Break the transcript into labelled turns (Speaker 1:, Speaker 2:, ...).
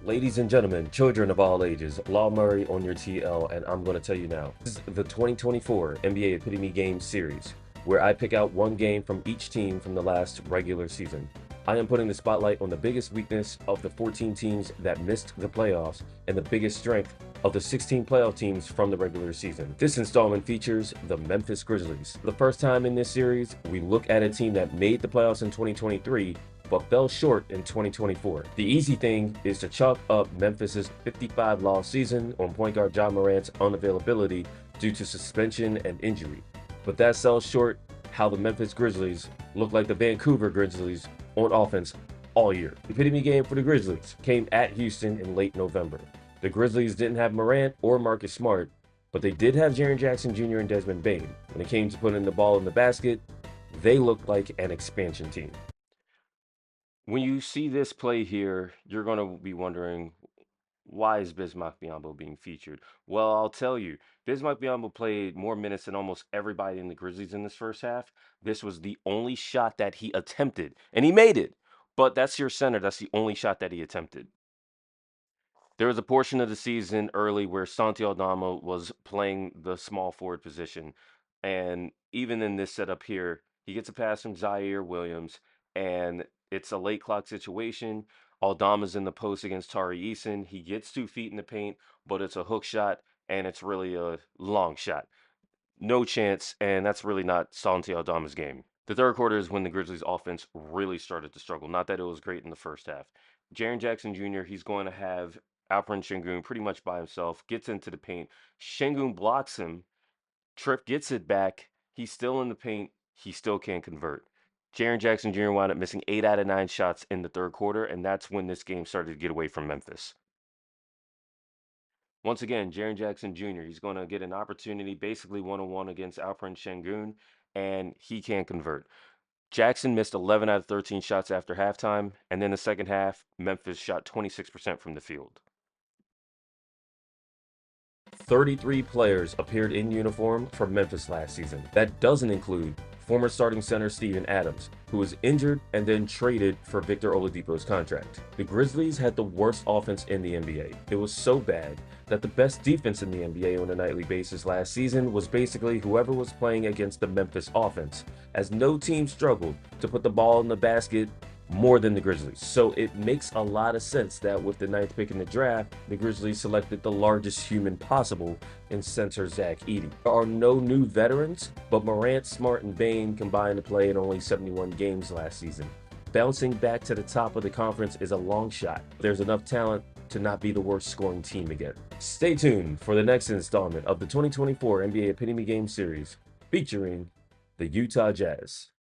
Speaker 1: Ladies and gentlemen, children of all ages, Law Murray on your TL, and I'm going to tell you now. This is the 2024 NBA Epitome Game Series, where I pick out one game from each team from the last regular season. I am putting the spotlight on the biggest weakness of the 14 teams that missed the playoffs and the biggest strength of the 16 playoff teams from the regular season. This installment features the Memphis Grizzlies. For the first time in this series, we look at a team that made the playoffs in 2023 but fell short in 2024. The easy thing is to chalk up Memphis's 55-loss season on point guard Ja Morant's unavailability due to suspension and injury. But that sells short how the Memphis Grizzlies look like the Vancouver Grizzlies on offense all year. The epitome game for the Grizzlies came at Houston in late November. The Grizzlies didn't have Morant or Marcus Smart, but they did have Jaren Jackson Jr. and Desmond Bane. When it came to putting the ball in the basket, they looked like an expansion team. When you see this play here, you're going to be wondering, why is Bismack Biyombo being featured? Well, I'll tell you, Bismack Biyombo played more minutes than almost everybody in the Grizzlies in this first half. This was the only shot that he attempted, and he made it. But that's your center. That's the only shot that he attempted. There was a portion of the season early where Santi Aldama was playing the small forward position. And even in this setup here, he gets a pass from Zaire Williams, and it's a late clock situation. Aldama's in the post against Tari Eason. He gets 2 feet in the paint, but it's a hook shot, and it's really a long shot. No chance, and that's really not Santi Aldama's game. The third quarter is when the Grizzlies' offense really started to struggle. Not that it was great in the first half. Jaren Jackson Jr., he's going to have Alperen Şengün pretty much by himself, gets into the paint. Şengün blocks him. Tripp gets it back. He's still in the paint. He still can't convert. Jaren Jackson Jr. wound up missing 8 out of 9 shots in the third quarter, and that's when this game started to get away from Memphis. Once again, Jaren Jackson Jr., he's going to get an opportunity, basically one-on-one against Alperen Şengün, and he can't convert. Jackson missed 11 out of 13 shots after halftime, and then the second half, Memphis shot 26% from the field. 33 players appeared in uniform for Memphis last season. That doesn't include former starting center Steven Adams, who was injured and then traded for Victor Oladipo's contract. The Grizzlies had the worst offense in the NBA. It was so bad that the best defense in the NBA on a nightly basis last season was basically whoever was playing against the Memphis offense, as no team struggled to put the ball in the basket more than the Grizzlies. So it makes a lot of sense that with the 9th pick in the draft, the Grizzlies selected the largest human possible in center Zach Edey. There are no new veterans, but Morant, Smart, and Bane combined to play in only 71 games last season. Bouncing back to the top of the conference is a long shot. There's enough talent to not be the worst scoring team again. Stay tuned for the next installment of the 2024 NBA Epitome Game Series featuring the Utah Jazz.